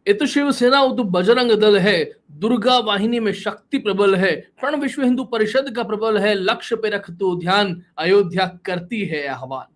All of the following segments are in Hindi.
ये तो शिवसेना, वो तो बजरंग दल है, दुर्गा वाहिनी में शक्ति प्रबल है, प्रण विश्व हिंदू परिषद का प्रबल है, लक्ष्य पे रख तो ध्यान, अयोध्या करती है आह्वान।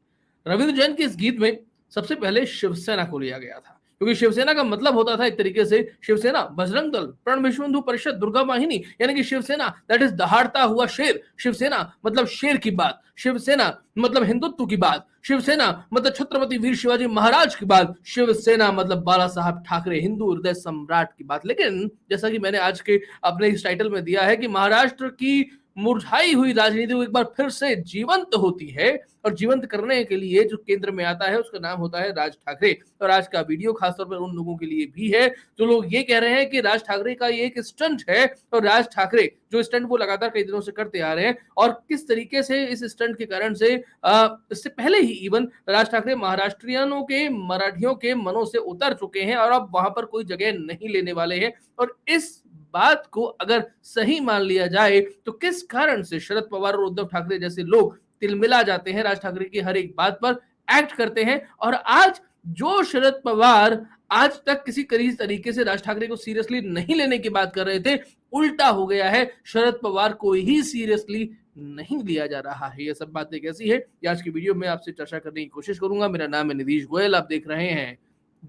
रविंद्र जैन के इस गीत में सबसे पहले शिवसेना को लिया गया था, क्योंकि शिवसेना का मतलब होता था एक तरीके से शिवसेना, बजरंग दल, प्रण विश्व हिंदू परिषद, दुर्गा वाहिनी, यानी कि शिवसेना दैट इज दहाड़ता हुआ शेर। शिवसेना मतलब शेर की बात, शिवसेना मतलब हिंदुत्व की बात, शिवसेना मतलब छत्रपति वीर शिवाजी महाराज की बात, शिवसेना मतलब बाला साहब ठाकरे हिंदू हृदय सम्राट की बात। लेकिन जैसा कि मैंने आज के अपने इस टाइटल में दिया है कि महाराष्ट्र की मुरझाई हुई राजनीति एक बार फिर से जीवंत होती है, और जीवंत करने के लिए जो केंद्र में आता है उसका नाम होता है राज ठाकरे। और आज का वीडियो खासतौर पर उन लोगों के लिए भी है जो लोग ये कह रहे हैं कि राज ठाकरे का ये एक स्टंट है, और राज ठाकरे जो स्टंट वो लगातार कई दिनों से करते आ रहे हैं, और किस तरीके से इस स्टंट के कारण से इससे पहले ही इवन राज ठाकरे महाराष्ट्रियनों के, मराठियों के मनों से उतर चुके हैं और अब वहां पर कोई जगह नहीं लेने वाले हैं। और इस बात को अगर सही मान लिया जाए तो किस कारण से शरद पवार और उद्धव ठाकरे जैसे लोग तिलमिला जाते हैं, राज ठाकरे की हर एक बात पर एक्ट करते हैं, और आज जो शरद पवार आज तक किसी तरीके से राज ठाकरे को सीरियसली नहीं लेने की बात कर रहे थे, उल्टा हो गया है, शरद पवार को ही सीरियसली नहीं लिया जा रहा है। ये सब बातें कैसी है, ये आज की वीडियो में आपसे चर्चा करने की कोशिश करूंगा। मेरा नाम है निधीश गोयल, आप देख रहे हैं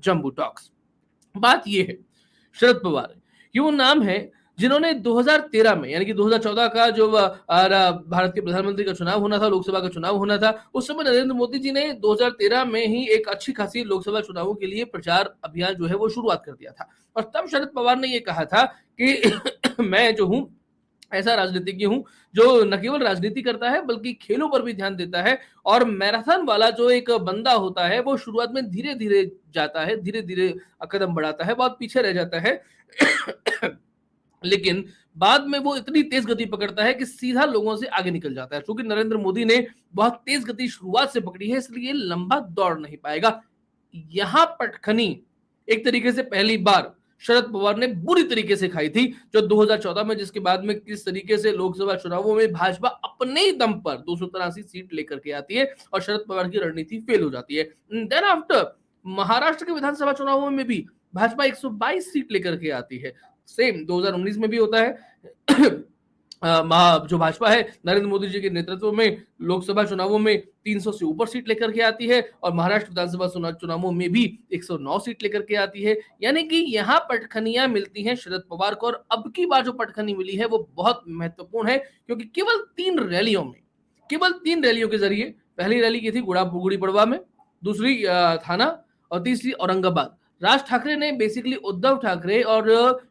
जम्बू टॉक्स। बात ये है, शरद पवार ये वो नाम है जिन्होंने 2013 में, यानी कि 2014 का जो भारत के प्रधानमंत्री का चुनाव होना था, लोकसभा का चुनाव होना था, उस समय नरेंद्र मोदी जी ने 2013 में ही एक अच्छी खासी लोकसभा चुनावों के लिए प्रचार अभियान जो है वो शुरुआत कर दिया था। और तब शरद पवार ने ये कहा था कि मैं जो हूं ऐसा राजनीतिज्ञ हूं जो न केवल राजनीति करता है बल्कि खेलों पर भी ध्यान देता है, और मैराथन वाला जो एक बंदा होता है वो शुरुआत में धीरे धीरे जाता है, धीरे धीरे कदम बढ़ाता है, बहुत पीछे रह जाता है लेकिन बाद में वो इतनी तेज गति पकड़ता है कि सीधा लोगों से आगे निकल जाता है। क्योंकि नरेंद्र मोदी ने बहुत तेज गति शुरुआत से पकड़ी है, इसलिए लंबा दौड़ नहीं पाएगा। यहां पटखनी एक तरीके से पहली बार शरद पवार ने बुरी तरीके से खाई थी, जो 2014 में, जिसके बाद में किस तरीके से लोकसभा चुनावों में भाजपा अपने ही दम पर 283 सीट लेकर के आती है और शरद पवार की रणनीति फेल हो जाती है। देन आफ्टर महाराष्ट्र के विधानसभा चुनावों में भी भाजपा 122 सीट लेकर के आती है, सेम 2019 में भी होता है जो भाजपा है नरेंद्र मोदी जी के नेतृत्व में लोकसभा चुनावों में 300 से ऊपर सीट लेकर के आती है, और महाराष्ट्र विधानसभा चुनावों में भी 109 सीट लेकर के आती है। यानी कि यहाँ पटखनियां मिलती हैं शरद पवार को, और अब की बार जो पटखनी मिली है वो बहुत महत्वपूर्ण है, क्योंकि केवल तीन रैलियों के जरिए, पहली रैली की थी गुड़ी पड़वा में, दूसरी थाना, और तीसरी औरंगाबाद, राज ठाकरे ने बेसिकली उद्धव ठाकरे और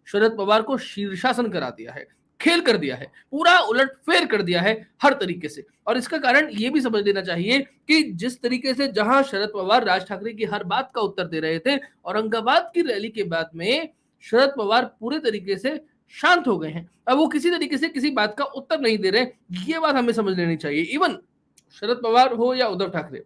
शरद पवार को शीर्षासन करा दिया है, खेल कर दिया है, पूरा उलटफेर कर दिया है हर तरीके से। और इसका कारण ये भी समझ लेना चाहिए कि जिस तरीके से जहां शरद पवार राज ठाकरे की हर बात का उत्तर दे रहे थे, औरंगाबाद की रैली के बाद में शरद पवार पूरे तरीके से शांत हो गए हैं। अब वो किसी तरीके से किसी बात का उत्तर नहीं दे रहे, ये बात हमें समझ लेनी चाहिए। इवन शरद पवार हो या उद्धव ठाकरे,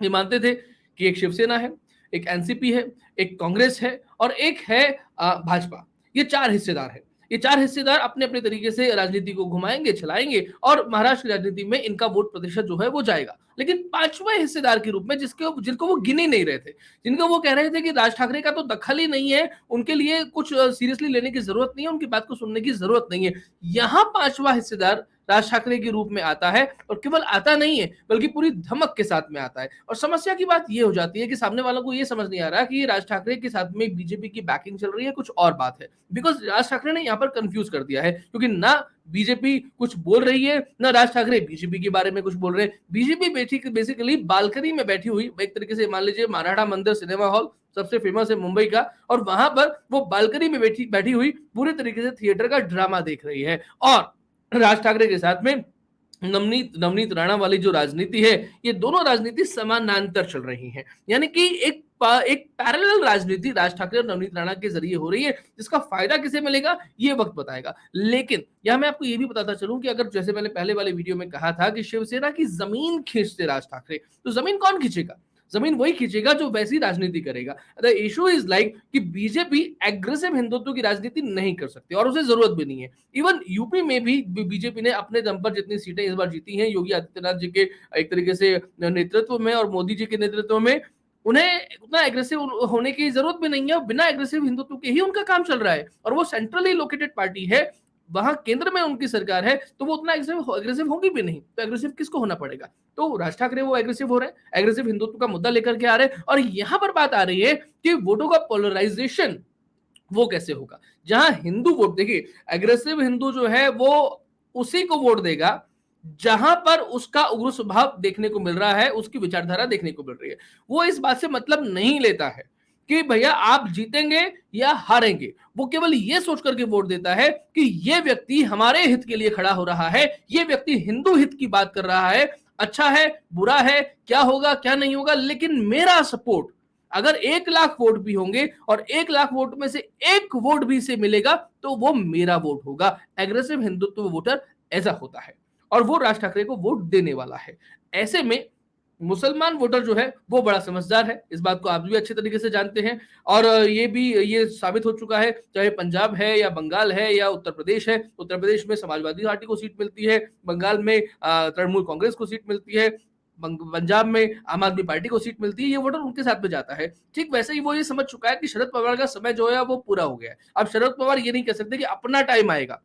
ये मानते थे कि एक शिवसेना है, एक एनसीपी है, एक कांग्रेस है, और एक है भाजपा। ये चार हिस्सेदार है। ये चार हिस्सेदार अपने अपने तरीके से राजनीति को घुमाएंगे, चलाएंगे, और महाराष्ट्र की राजनीति में इनका वोट प्रतिशत जो है वो जाएगा। लेकिन पांचवें हिस्सेदार के रूप में जिनको वो गिने नहीं रहे थे, जिनको वो कह रहे थे कि राज ठाकरे का तो दखल ही नहीं है, उनके लिए कुछ सीरियसली लेने की जरूरत नहीं है, उनकी बात को सुनने की जरूरत नहीं है, यहां पांचवा हिस्सेदार राज ठाकरे के रूप में आता है। और केवल आता नहीं है बल्कि पूरी धमक के साथ में आता है। और समस्या की बात यह हो जाती है कि सामने वालों को यह समझ नहीं आ रहा कि राज ठाकरे के साथ में बीजेपी की बैकिंग चल रही है, कुछ और बात है। बिकॉज राज ठाकरे ने यहाँ पर कंफ्यूज कर दिया है, क्योंकि ना बीजेपी कुछ बोल रही है, ना राज ठाकरे बीजेपी के बारे में कुछ बोल रहे हैं। बीजेपी बेसिकली बालकनी में बैठी हुई, एक तरीके से मान लीजिए मराठा मंदिर सिनेमा हॉल सबसे फेमस है मुंबई का, और वहां पर वो बालकनी में बैठी हुई पूरी तरीके से थिएटर का ड्रामा देख रही है। और राज ठाकरे के साथ में नवनीत राणा वाली जो राजनीति है, ये दोनों राजनीति समानांतर चल रही है। यानी कि एक पैरेलल राजनीति राज ठाकरे और नवनीत राणा के जरिए हो रही है, जिसका फायदा किसे मिलेगा ये वक्त बताएगा। लेकिन यहां मैं आपको ये भी बताता चलूं कि अगर जैसे मैंने पहले वाले वीडियो में कहा था कि शिवसेना की जमीन खींचते राज ठाकरे, तो जमीन कौन खींचेगा? जमीन वही खींचेगा जो वैसी राजनीति करेगा। द इशू इज लाइक कि बीजेपी एग्रेसिव हिंदुत्व की राजनीति नहीं कर सकती, और उसे जरूरत भी नहीं है। इवन यूपी में भी बीजेपी ने अपने दम पर जितनी सीटें इस बार जीती हैं योगी आदित्यनाथ जी के एक तरीके से नेतृत्व में और मोदी जी के नेतृत्व में, उन्हें उतना एग्रेसिव होने की जरूरत भी नहीं है, और बिना एग्रेसिव हिंदुत्व के ही उनका काम चल रहा है, और वो सेंट्रली लोकेटेड पार्टी है, वहां केंद्र में उनकी सरकार है, तो वो उतना एग्रेसिव होगी भी नहीं, तो एग्रेसिव किसको होना पड़ेगा? तो राज ठाकरे वो एग्रेसिव हो रहे हैं, एग्रेसिव हिंदुत्व का मुद्दा लेकर के आ रहे हैं, और यहां पर बात आ रही है कि वोटों का पोलराइजेशन वो कैसे होगा, जहां हिंदू वोट, देखिए एग्रेसिव हिंदू जो है वो उसी को वोट देगा जहां पर उसका उग्र स्वभाव देखने को मिल रहा है, उसकी विचारधारा देखने को मिल रही है। वो इस बात से मतलब नहीं लेता है कि भैया आप जीतेंगे या हारेंगे, वो केवल ये सोच करके वोट देता है कि ये व्यक्ति हमारे हित के लिए खड़ा हो रहा है, ये व्यक्ति हिंदू हित की बात कर रहा है, अच्छा है बुरा है, क्या होगा क्या नहीं होगा, लेकिन मेरा सपोर्ट, अगर 1 लाख वोट भी होंगे और 1 लाख वोट में से 1 वोट भी से मिलेगा तो वो मेरा वोट होगा। एग्रेसिव हिंदुत्व वोटर ऐसा होता है, और वो राज ठाकरे को वोट देने वाला है। ऐसे में मुसलमान वोटर जो है वो बड़ा समझदार है, इस बात को आप भी अच्छे तरीके से जानते हैं, और ये साबित हो चुका है, चाहे पंजाब है या बंगाल है या उत्तर प्रदेश है। उत्तर प्रदेश में समाजवादी पार्टी को सीट मिलती है, बंगाल में तृणमूल कांग्रेस को सीट मिलती है, पंजाब में आम आदमी पार्टी को सीट मिलती है, ये वोटर उनके साथ में जाता है। ठीक वैसे ही वो ये समझ चुका है कि शरद पवार का समय जो है वो पूरा हो गया है, अब शरद पवार ये नहीं कह सकते कि अपना टाइम आएगा।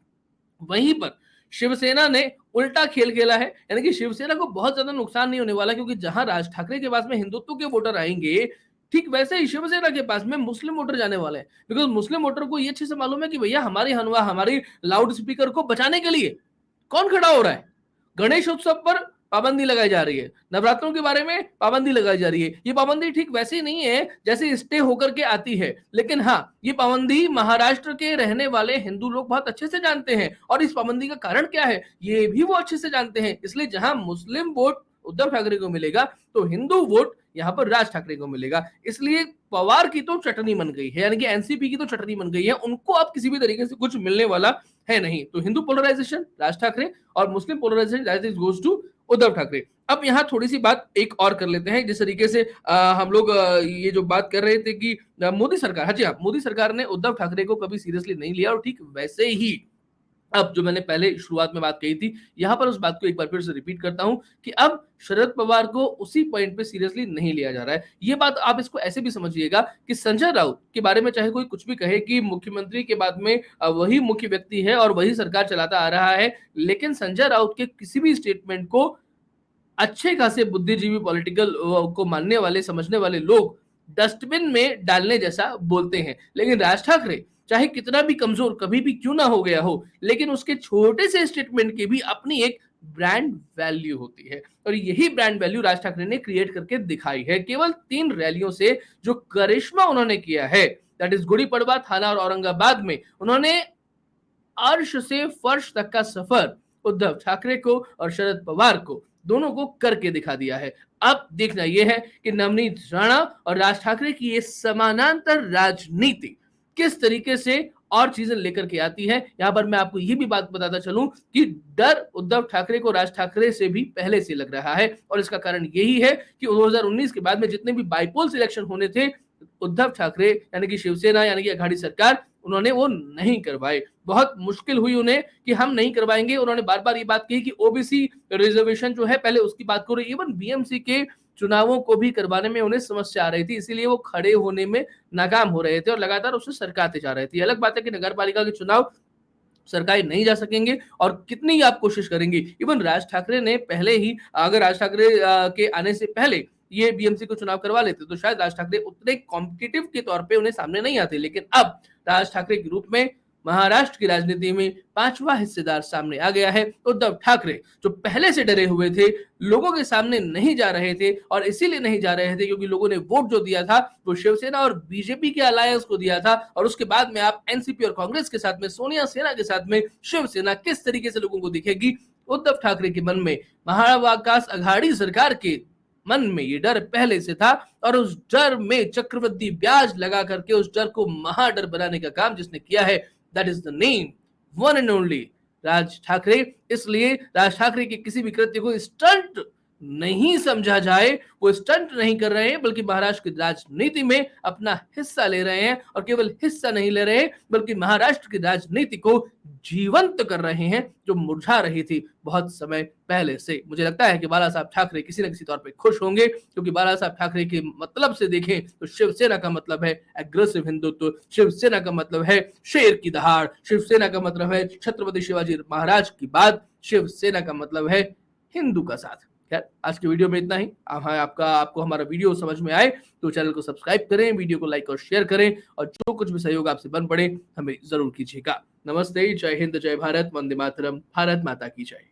वहीं पर शिवसेना ने उल्टा खेल खेला है, यानी कि शिवसेना को बहुत ज्यादा नुकसान नहीं होने वाला, क्योंकि जहां राज ठाकरे के पास में हिंदुत्व के वोटर आएंगे, ठीक वैसे ही शिवसेना के पास में मुस्लिम वोटर जाने वाले हैं, बिकॉज मुस्लिम वोटर को ये अच्छे से मालूम है कि भैया हमारी हनवा, हमारी लाउड स्पीकर को बचाने के लिए कौन खड़ा हो रहा है। गणेश उत्सव पर पाबंदी लगाई जा रही है, नवरात्रों के बारे में पाबंदी लगाई जा रही है। ये पाबंदी ठीक वैसे ही नहीं है जैसे स्टे होकर के आती है, लेकिन हाँ ये पाबंदी महाराष्ट्र के रहने वाले हिंदू लोग बहुत अच्छे से जानते हैं, और इस पाबंदी का कारण क्या है ये भी वो अच्छे से जानते हैं। इसलिए जहां मुस्लिम वोट उद्धव ठाकरे को मिलेगा तो हिंदू वोट यहाँ पर राज ठाकरे को मिलेगा। इसलिए पवार की तो चटनी बन गई है, यानी कि एनसीपी की तो चटनी बन गई है, उनको अब किसी भी तरीके से कुछ मिलने वाला है नहीं। तो हिंदू पोलराइजेशन राज ठाकरे, और Muslim polarisation goes to Uddhav Thackeray. अब यहाँ थोड़ी सी बात एक और कर लेते हैं, जिस तरीके से हम लोग ये जो बात कर रहे थे कि मोदी सरकार, हाँ जी हाँ, मोदी सरकार ने उद्धव ठाकरे को कभी सीरियसली नहीं लिया, और ठीक वैसे ही अब जो मैंने पहले शुरुआत में बात कही थी, यहां पर उस बात को एक बार फिर से रिपीट करता हूं कि अब शरद पवार को उसी पॉइंट पे सीरियसली नहीं लिया जा रहा है। ये बात आप इसको ऐसे भी समझिएगा कि संजय राउत के बारे में चाहे कोई कुछ भी कहे कि मुख्यमंत्री के बाद में वही मुख्य व्यक्ति है और वही सरकार चलाता आ रहा है, लेकिन संजय राउत के किसी भी स्टेटमेंट को अच्छे खासे बुद्धिजीवी पॉलिटिकल को मानने वाले, समझने वाले लोग डस्टबिन में डालने जैसा बोलते हैं। लेकिन राज ठाकरे चाहे कितना भी कमजोर कभी भी क्यों ना हो गया हो, लेकिन उसके छोटे से स्टेटमेंट की भी अपनी एक ब्रांड वैल्यू होती है, और यही ब्रांड वैल्यू राज ठाकरे ने क्रिएट करके दिखाई है केवल 3 रैलियों से। जो करिश्मा उन्होंने किया है, दैट इज गुड़ी पड़वा, थाना और औरंगाबाद में, उन्होंने अर्श से फर्श तक का सफर उद्धव ठाकरे को और शरद पवार को दोनों को करके दिखा दिया है। अब देखना यह है कि नवनीत राणा और राज ठाकरे की ये समानांतर राजनीति किस तरीके से और चीजें लेकर के आती है। यहां पर मैं आपको ये भी बात बताता चलूं कि डर उद्धव ठाकरे को राज ठाकरे से भी पहले से लग रहा है, और इसका कारण यही है कि 2019 के बाद में जितने भी बाईपोल इलेक्शन होने थे, उद्धव ठाकरे यानी कि शिवसेना यानी कि अघाड़ी सरकार, उन्होंने वो नहीं करवाए। बहुत मुश्किल हुई उन्हें कि हम नहीं करवाएंगे। उन्होंने बार बार ये बात कही कि ओबीसी रिजर्वेशन जो है पहले उसकी बात करो, इवन बीएमसी के चुनावों को भी करवाने में उन्हें समस्या आ रही थी, इसीलिए वो खड़े होने में नाकाम हो रहे थे और लगातार उससे सरकाते जा रहे थे। अलग बात है कि नगर पालिका के चुनाव सरकारें नहीं जा सकेंगे और कितनी आप कोशिश करेंगे। इवन राज ठाकरे ने पहले ही, अगर राज ठाकरे के आने से पहले ये बीएमसी को चुनाव करवा लेते तो शायद राज ठाकरे उतने कॉम्पिटिटिव के तौर पे उन्हें सामने नहीं आते, लेकिन अब राज ठाकरे के रूप में महाराष्ट्र की राजनीति में 5वां हिस्सेदार सामने आ गया है। उद्धव ठाकरे जो पहले से डरे हुए थे, लोगों के सामने नहीं जा रहे थे, और इसीलिए नहीं जा रहे थे क्योंकि लोगों ने वोट जो दिया था वो शिवसेना और बीजेपी के अलायंस को दिया था, और उसके बाद में आप एनसीपी और कांग्रेस के साथ में, सोनिया सेना के साथ में शिवसेना किस तरीके से लोगों को दिखेगी। उद्धव ठाकरे के मन में महाविकास अघाड़ी सरकार के मन में ये डर पहले से था, और उस डर में चक्रवृद्धि ब्याज लगा करके उस डर को महाडर बनाने का काम जिसने किया है, that is the name, one and only Raj Thackeray. इसलिए राज ठाकरे के किसी भी कृत्य को स्टंट नहीं समझा जाए, वो स्टंट नहीं कर रहे हैं बल्कि महाराष्ट्र की राजनीति में अपना हिस्सा ले रहे हैं, और केवल हिस्सा नहीं ले रहे बल्कि महाराष्ट्र की राजनीति को जीवंत कर रहे हैं जो मुरझा रही थी बहुत समय पहले से। मुझे लगता है कि बाला साहब ठाकरे किसी न किसी तौर पे खुश होंगे, क्योंकि बाला साहब ठाकरे के मतलब से देखें तो शिवसेना का मतलब है एग्रेसिव हिंदुत्व, शिवसेना का मतलब है शेर की दहाड़, शिवसेना का मतलब है छत्रपति शिवाजी महाराज की बात, शिवसेना का मतलब है हिंदू का साथ। खैर, आज की वीडियो में इतना ही। आपको हमारा वीडियो समझ में आए तो चैनल को सब्सक्राइब करें, वीडियो को लाइक और शेयर करें, और जो कुछ भी सहयोग आपसे बन पड़े हमें जरूर कीजिएगा। नमस्ते, जय हिंद, जय भारत, वंदे मातरम, भारत माता की जय।